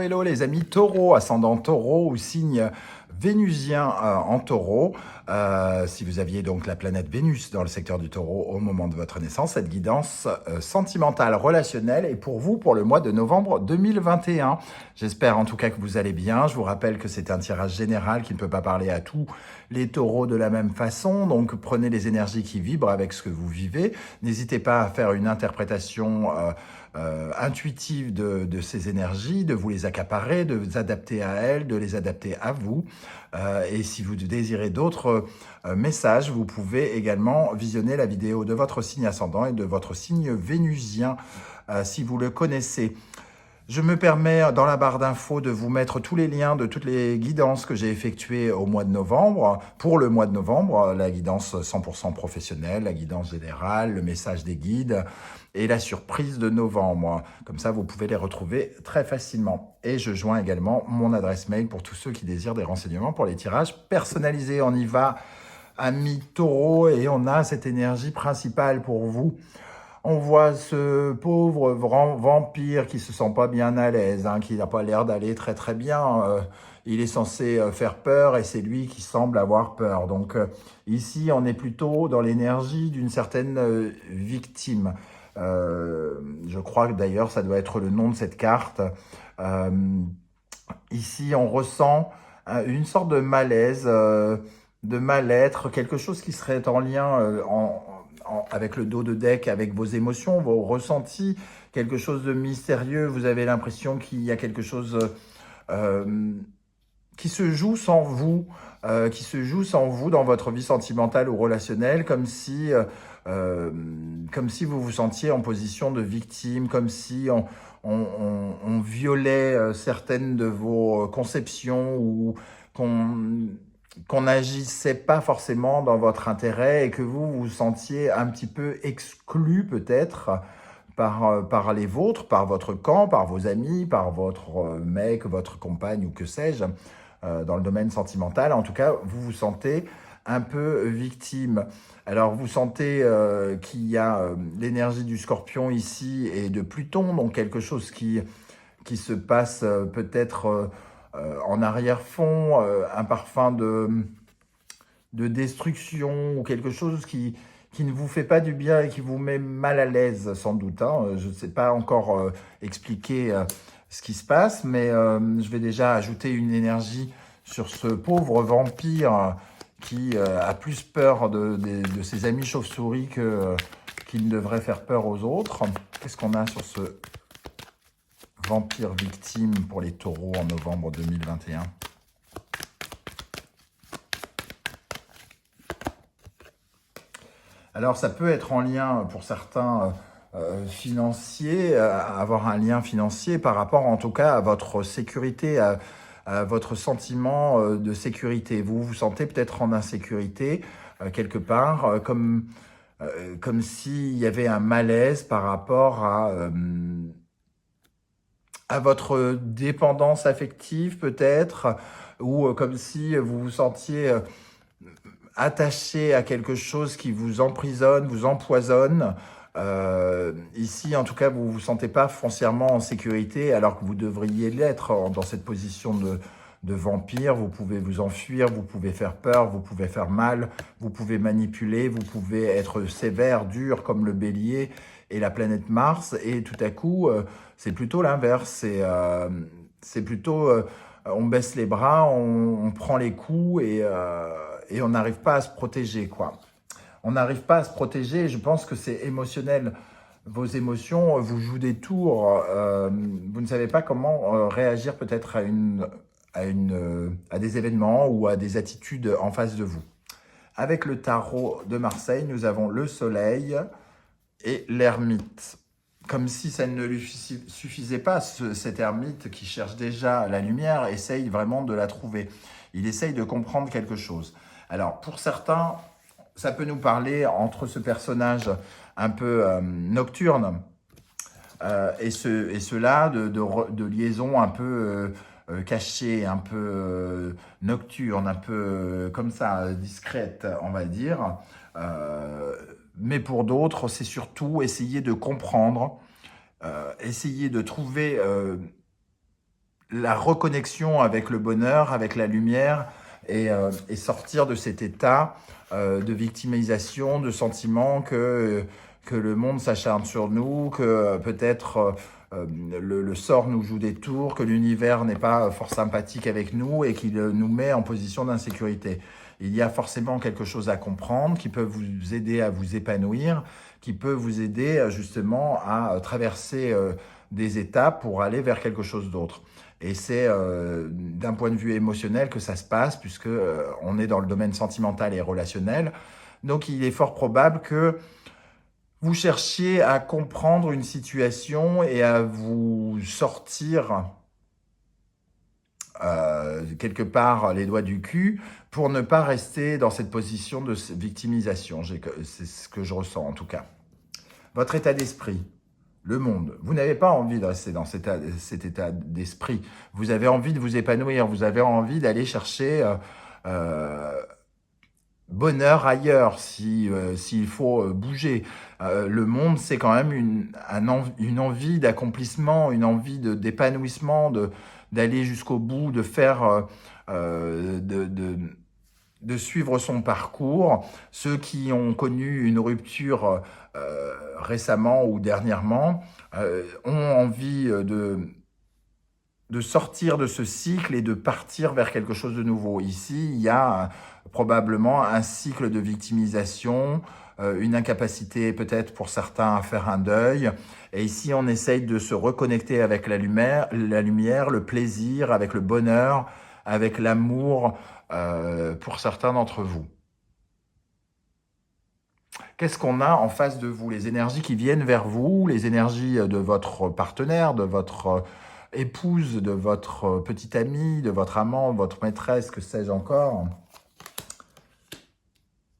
hello les amis taureaux, ascendant taureau ou signe vénusien en taureau. Si vous aviez donc la planète Vénus dans le secteur du taureau au moment de votre naissance, cette guidance sentimentale, relationnelle est pour vous pour le mois de novembre 2021. J'espère en tout cas que vous allez bien. Je vous rappelle que c'est un tirage général qui ne peut pas parler à tous les taureaux de la même façon. Donc prenez les énergies qui vibrent avec ce que vous vivez. N'hésitez pas à faire une interprétation intuitive de ces énergies, de vous les accaparer, de vous adapter à elles, de les adapter à vous. Et si vous désirez d'autres messages, vous pouvez également visionner la vidéo de votre signe ascendant et de votre signe vénusien si vous le connaissez. Je me permets dans la barre d'infos de vous mettre tous les liens de toutes les guidances que j'ai effectuées au mois de novembre, pour le mois de novembre, la guidance 100% professionnelle, la guidance générale, le message des guides et la surprise de novembre. Comme ça, vous pouvez les retrouver très facilement. Et je joins également mon adresse mail pour tous ceux qui désirent des renseignements pour les tirages personnalisés. On y va, amis taureaux, et on a cette énergie principale pour vous. On voit ce pauvre vampire qui se sent pas bien à l'aise, qui n'a pas l'air d'aller très très bien. Il est censé faire peur et c'est lui qui semble avoir peur. Donc ici, on est plutôt dans l'énergie d'une certaine victime. Je crois que d'ailleurs, ça doit être le nom de cette carte. Ici, on ressent une sorte de malaise, de mal-être, quelque chose qui serait en lien avec le dos de deck, avec vos émotions, vos ressentis, quelque chose de mystérieux. Vous avez l'impression qu'il y a quelque chose qui se joue sans vous, dans votre vie sentimentale ou relationnelle, comme si vous vous sentiez en position de victime, comme si on violait certaines de vos conceptions ou qu'on n'agissait pas forcément dans votre intérêt et que vous vous sentiez un petit peu exclu peut-être par les vôtres, par votre camp, par vos amis, par votre mec, votre compagne ou que sais-je, dans le domaine sentimental. En tout cas, vous vous sentez un peu victime. Alors, vous sentez qu'il y a l'énergie du scorpion ici et de Pluton, donc quelque chose qui se passe peut-être en arrière-fond, un parfum de destruction ou quelque chose qui ne vous fait pas du bien et qui vous met mal à l'aise sans doute. Je ne sais pas encore expliquer ce qui se passe, mais je vais déjà ajouter une énergie sur ce pauvre vampire qui a plus peur de ses amis chauves-souris qu'il ne devrait faire peur aux autres. Qu'est-ce qu'on a sur ce vampire victime pour les taureaux en novembre 2021? Alors, ça peut être en lien, pour certains, financier, avoir un lien financier par rapport, en tout cas, à votre sécurité, à votre sentiment de sécurité. Vous vous sentez peut-être en insécurité, quelque part, comme s'il y avait un malaise par rapport à votre dépendance affective, peut-être, ou comme si vous vous sentiez attaché à quelque chose qui vous emprisonne, vous empoisonne. Ici, en tout cas, vous ne vous sentez pas foncièrement en sécurité alors que vous devriez l'être dans cette position de vampire. Vous pouvez vous enfuir, vous pouvez faire peur, vous pouvez faire mal, vous pouvez manipuler, vous pouvez être sévère, dur comme le bélier et la planète Mars. Et tout à coup, c'est plutôt l'inverse. C'est plutôt, on baisse les bras, on prend les coups et on n'arrive pas à se protéger, quoi. On n'arrive pas à se protéger, je pense que c'est émotionnel. Vos émotions vous jouent des tours. Vous ne savez pas comment réagir peut-être à des événements ou à des attitudes en face de vous. Avec le tarot de Marseille, nous avons le soleil et l'ermite. Comme si ça ne lui suffisait pas, cet ermite qui cherche déjà la lumière, essaye vraiment de la trouver. Il essaye de comprendre quelque chose. Alors, pour certains, ça peut nous parler entre ce personnage un peu nocturne et cela de liaison un peu cachée, un peu nocturne, un peu comme ça, discrète, on va dire. Mais pour d'autres, c'est surtout essayer de comprendre, essayer de trouver la reconnexion avec le bonheur, avec la lumière, et sortir de cet état de victimisation, de sentiment que le monde s'acharne sur nous, que peut-être le sort nous joue des tours, que l'univers n'est pas fort sympathique avec nous et qu'il nous met en position d'insécurité. Il y a forcément quelque chose à comprendre qui peut vous aider à vous épanouir, qui peut vous aider justement à traverser des étapes pour aller vers quelque chose d'autre. Et c'est d'un point de vue émotionnel que ça se passe, puisque on est dans le domaine sentimental et relationnel. Donc il est fort probable que vous cherchiez à comprendre une situation et à vous sortir quelque part les doigts du cul pour ne pas rester dans cette position de victimisation. C'est ce que je ressens en tout cas. Votre état d'esprit, le monde. Vous n'avez pas envie de rester dans cet état d'esprit. Vous avez envie de vous épanouir. Vous avez envie d'aller chercher bonheur ailleurs s'il faut bouger. Le monde, c'est quand même une envie d'accomplissement, une envie d'épanouissement, d'aller jusqu'au bout, de faire, de suivre son parcours. Ceux qui ont connu une rupture récemment ou dernièrement ont envie de sortir de ce cycle et de partir vers quelque chose de nouveau. Ici, il y a probablement un cycle de victimisation, une incapacité peut-être pour certains à faire un deuil. Et ici, on essaye de se reconnecter avec la lumière, le plaisir, avec le bonheur, avec l'amour pour certains d'entre vous. Qu'est-ce qu'on a en face de vous? Les énergies qui viennent vers vous, les énergies de votre partenaire, de votre épouse, de votre petite amie, de votre amant, votre maîtresse, que sais-je encore.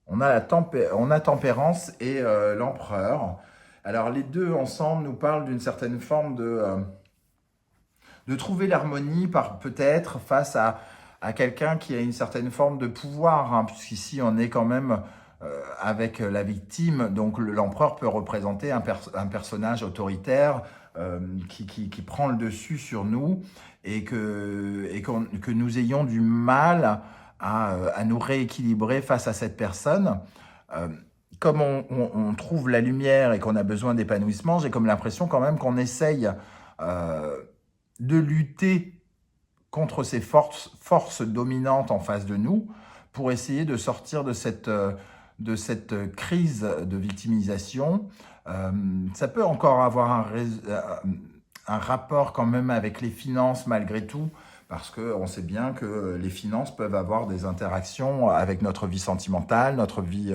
On a tempérance et l'empereur. Alors les deux ensemble nous parlent d'une certaine forme de trouver l'harmonie peut-être face à quelqu'un qui a une certaine forme de pouvoir, hein, puisqu'ici on est quand même avec la victime, donc l'empereur peut représenter un personnage autoritaire qui prend le dessus sur nous et que nous ayons du mal à nous rééquilibrer face à cette personne. Comme on trouve la lumière et qu'on a besoin d'épanouissement, j'ai comme l'impression quand même qu'on essaye de lutter contre ces forces dominantes en face de nous pour essayer de sortir de cette crise de victimisation. Ça peut encore avoir un rapport quand même avec les finances malgré tout, parce qu'on sait bien que les finances peuvent avoir des interactions avec notre vie sentimentale, notre vie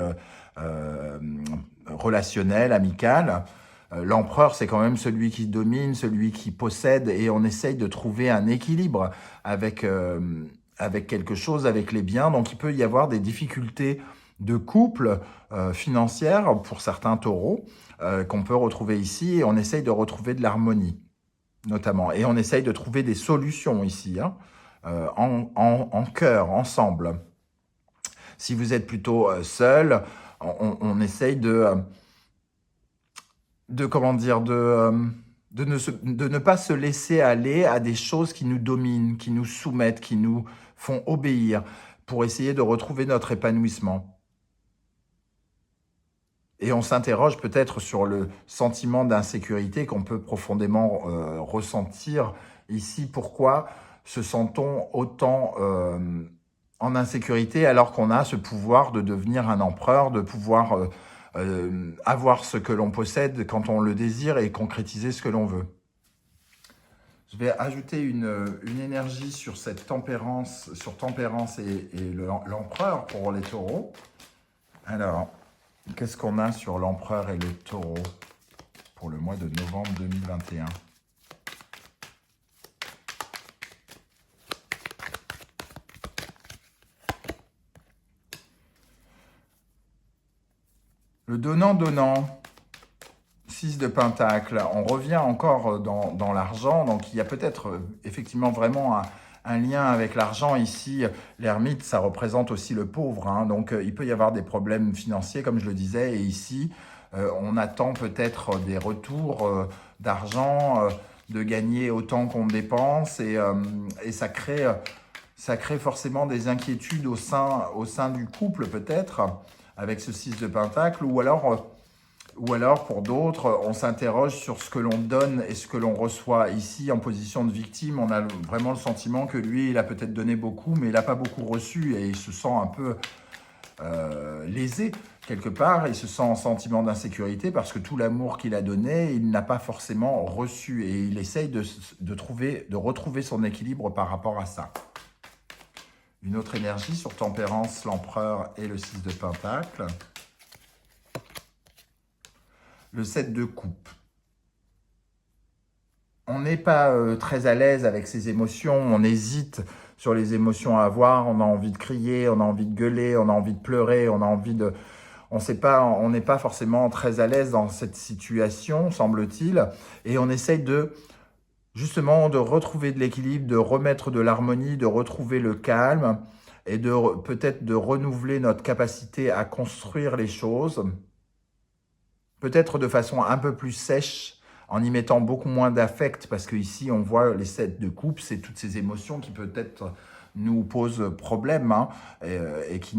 relationnelle, amicale. L'empereur, c'est quand même celui qui domine, celui qui possède, et on essaye de trouver un équilibre avec quelque chose, avec les biens. Donc il peut y avoir des difficultés de couple financières pour certains taureaux qu'on peut retrouver ici, et on essaye de retrouver de l'harmonie notamment. Et on essaye de trouver des solutions ici, hein, en cœur, ensemble. Si vous êtes plutôt seul, on essaye de ne pas se laisser aller à des choses qui nous dominent, qui nous soumettent, qui nous font obéir, pour essayer de retrouver notre épanouissement. Et on s'interroge peut-être sur le sentiment d'insécurité qu'on peut profondément ressentir ici. Pourquoi se sent-on autant en insécurité alors qu'on a ce pouvoir de devenir un empereur, de pouvoir avoir ce que l'on possède quand on le désire et concrétiser ce que l'on veut? Je vais ajouter une énergie sur cette tempérance, sur tempérance et l'empereur pour les taureaux. Alors, qu'est-ce qu'on a sur l'empereur et le taureau pour le mois de novembre 2021? Le donnant-donnant, 6 de Pentacle, on revient encore dans l'argent, donc il y a peut-être effectivement vraiment un lien avec l'argent ici. L'ermite, ça représente aussi le pauvre, hein, donc il peut y avoir des problèmes financiers, comme je le disais, et ici, on attend peut-être des retours d'argent de gagner autant qu'on dépense et ça crée forcément des inquiétudes au sein du couple peut-être, avec ce 6 de Pentacle, ou alors pour d'autres, on s'interroge sur ce que l'on donne et ce que l'on reçoit. Ici, en position de victime, on a vraiment le sentiment que lui, il a peut-être donné beaucoup, mais il n'a pas beaucoup reçu et il se sent un peu lésé quelque part. Il se sent en sentiment d'insécurité parce que tout l'amour qu'il a donné, il n'a pas forcément reçu et il essaye de retrouver son équilibre par rapport à ça. Une autre énergie sur Tempérance, l'Empereur et le 6 de Pentacle. Le 7 de coupe. On n'est pas très à l'aise avec ses émotions, on hésite sur les émotions à avoir, on a envie de crier, on a envie de gueuler, on a envie de pleurer, on a envie de... On n'est pas forcément très à l'aise dans cette situation, semble-t-il, et on essaye justement de retrouver de l'équilibre, de remettre de l'harmonie, de retrouver le calme, et peut-être de renouveler notre capacité à construire les choses, peut-être de façon un peu plus sèche, en y mettant beaucoup moins d'affect, parce qu'ici, on voit les 7 de coupe, c'est toutes ces émotions qui peut-être nous posent problème, hein, et qui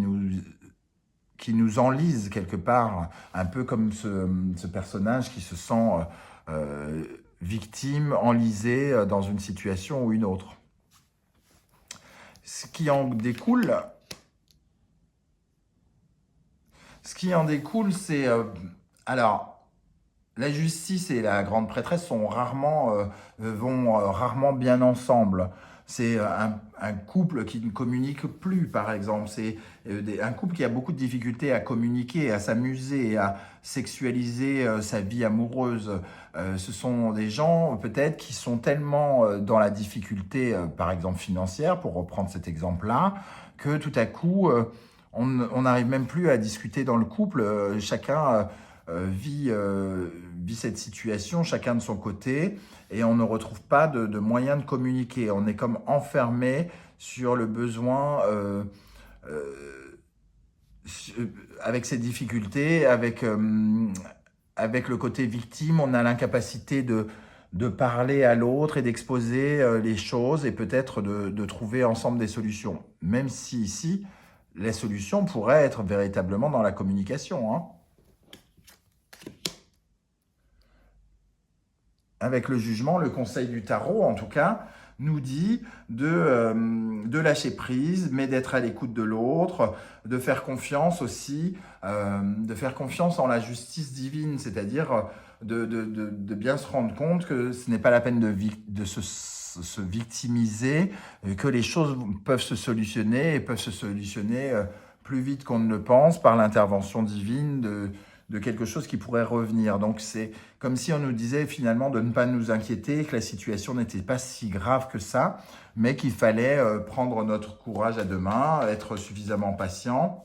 nous enlisent quelque part, un peu comme ce personnage qui se sent victime, enlisé dans une situation ou une autre. Ce qui en découle, c'est... alors, la justice et la grande prêtresse vont rarement bien ensemble. C'est un couple qui ne communique plus, par exemple. C'est un couple qui a beaucoup de difficultés à communiquer, à s'amuser, à sexualiser sa vie amoureuse. Ce sont des gens, peut-être, qui sont tellement dans la difficulté, par exemple financière, pour reprendre cet exemple-là, que tout à coup, on n'arrive même plus à discuter dans le couple. Chacun vit cette situation, chacun de son côté, et on ne retrouve pas de moyens de communiquer. On est comme enfermé sur le besoin, avec ces difficultés, avec le côté victime, on a l'incapacité de parler à l'autre et d'exposer les choses et peut-être de trouver ensemble des solutions. Même si ici, les solutions pourraient être véritablement dans la communication, hein. Avec le jugement, le conseil du tarot, en tout cas, nous dit de lâcher prise, mais d'être à l'écoute de l'autre, de faire confiance aussi, de faire confiance en la justice divine, c'est-à-dire de bien se rendre compte que ce n'est pas la peine de se victimiser, que les choses peuvent se solutionner et peuvent se solutionner plus vite qu'on ne le pense par l'intervention divine de quelque chose qui pourrait revenir. Donc c'est comme si on nous disait finalement de ne pas nous inquiéter, que la situation n'était pas si grave que ça, mais qu'il fallait prendre notre courage à deux mains, être suffisamment patient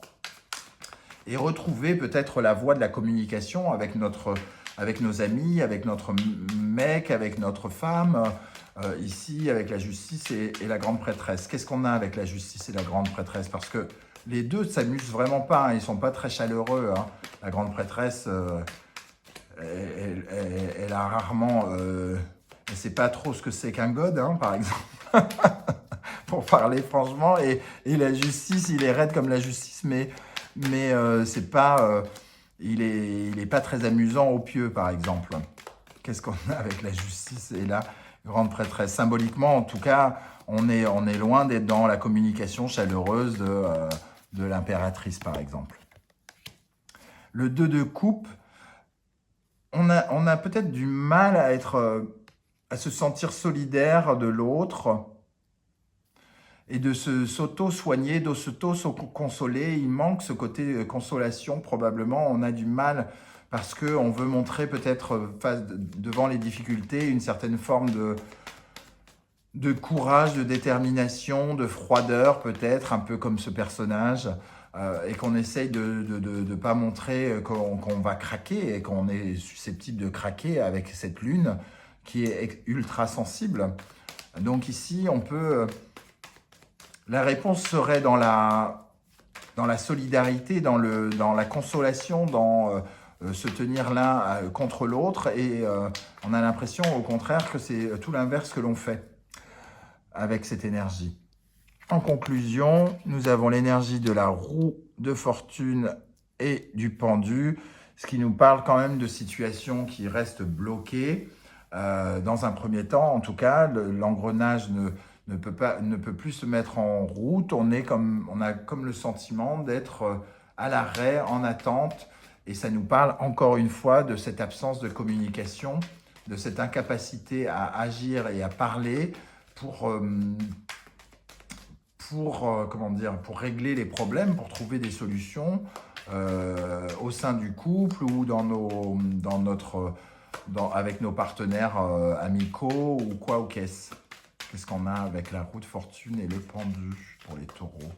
et retrouver peut-être la voie de la communication avec nos amis, avec notre mec, avec notre femme, ici avec la justice et la grande prêtresse. Qu'est-ce qu'on a avec la justice et la grande prêtresse? Parce que les deux ne s'amusent vraiment pas, hein, ils ne sont pas très chaleureux, hein. La grande prêtresse, elle a rarement... elle ne sait pas trop ce que c'est qu'un god, hein, par exemple, pour parler franchement. Et la justice, il est raide comme la justice, mais c'est pas... il est pas très amusant au pieu, par exemple. Qu'est-ce qu'on a avec la justice et la grande prêtresse? Symboliquement, en tout cas, on est loin d'être dans la communication chaleureuse de l'impératrice, par exemple. Le 2 de coupe, on a peut-être du mal à se sentir solidaire de l'autre et de s'auto-soigner, de s'auto-consoler. Il manque ce côté consolation, probablement. On a du mal parce qu'on veut montrer peut-être devant les difficultés une certaine forme de courage, de détermination, de froideur peut-être, un peu comme ce personnage, et qu'on essaye de ne pas montrer qu'on va craquer et qu'on est susceptible de craquer avec cette lune qui est ultra sensible. Donc ici, on peut... la réponse serait dans la solidarité, dans la consolation, se tenir l'un contre l'autre et on a l'impression au contraire que c'est tout l'inverse que l'on fait avec cette énergie. En conclusion, nous avons l'énergie de la roue de fortune et du pendu, ce qui nous parle quand même de situations qui restent bloquées. Dans un premier temps, en tout cas, l'engrenage ne peut plus se mettre en route. On a comme le sentiment d'être à l'arrêt, en attente. Et ça nous parle encore une fois de cette absence de communication, de cette incapacité à agir et à parler pour pour régler les problèmes, pour trouver des solutions au sein du couple ou avec nos partenaires amicaux ou quoi ou qu'est-ce. Qu'est-ce qu'on a avec la roue de fortune et le pendu pour les taureaux?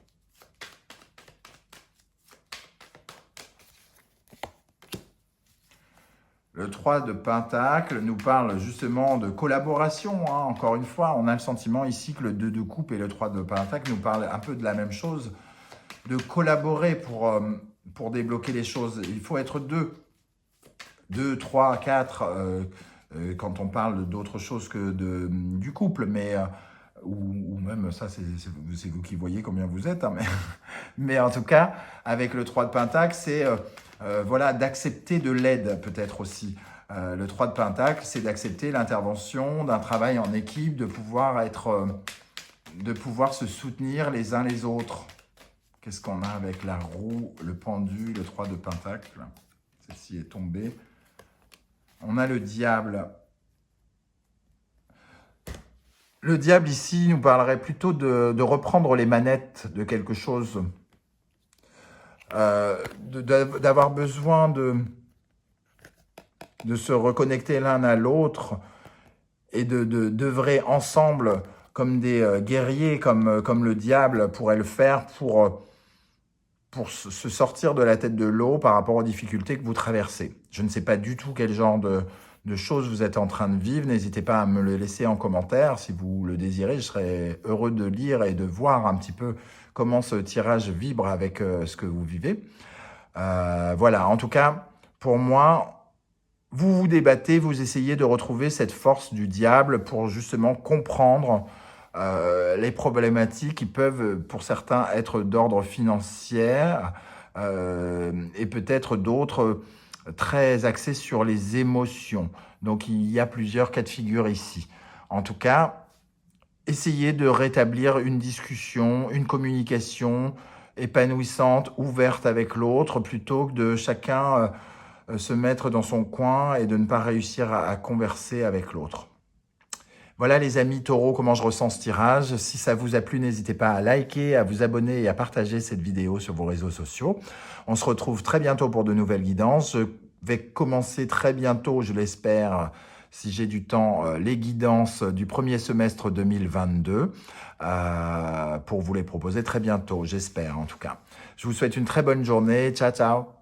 Le 3 de Pentacle nous parle justement de collaboration. Hein. Encore une fois, on a le sentiment ici que le 2 de coupe et le 3 de Pentacle nous parlent un peu de la même chose, de collaborer pour débloquer les choses. Il faut être deux, 3, 4, quand on parle d'autre chose que du couple, mais ou même ça, c'est vous qui voyez combien vous êtes. Hein, mais en tout cas, avec le 3 de Pentacle, c'est voilà, d'accepter de l'aide peut-être aussi. Le 3 de Pentacle, c'est d'accepter l'intervention d'un travail en équipe, de pouvoir se soutenir les uns les autres. Qu'est-ce qu'on a avec la roue, le pendu, le 3 de Pentacle? Celle-ci est tombée. On a le diable. Le diable ici nous parlerait plutôt de reprendre les manettes de quelque chose, d'avoir besoin de se reconnecter l'un à l'autre et d'œuvrer ensemble comme des guerriers, comme le diable pourrait le faire pour se sortir de la tête de l'eau par rapport aux difficultés que vous traversez. Je ne sais pas du tout quel genre de choses vous êtes en train de vivre. N'hésitez pas à me le laisser en commentaire si vous le désirez. Je serais heureux de lire et de voir un petit peu comment ce tirage vibre avec ce que vous vivez. Voilà, en tout cas, pour moi, vous vous débattez, vous essayez de retrouver cette force du diable pour justement comprendre les problématiques qui peuvent, pour certains, être d'ordre financier et peut-être d'autres très axés sur les émotions. Donc, il y a plusieurs cas de figure ici. En tout cas, essayez de rétablir une discussion, une communication épanouissante, ouverte avec l'autre, plutôt que de chacun se mettre dans son coin et de ne pas réussir à converser avec l'autre. Voilà les amis taureaux, comment je ressens ce tirage. Si ça vous a plu, n'hésitez pas à liker, à vous abonner et à partager cette vidéo sur vos réseaux sociaux. On se retrouve très bientôt pour de nouvelles guidances. Je vais commencer très bientôt, je l'espère, si j'ai du temps, les guidances du premier semestre 2022 pour vous les proposer très bientôt, j'espère en tout cas. Je vous souhaite une très bonne journée. Ciao, ciao.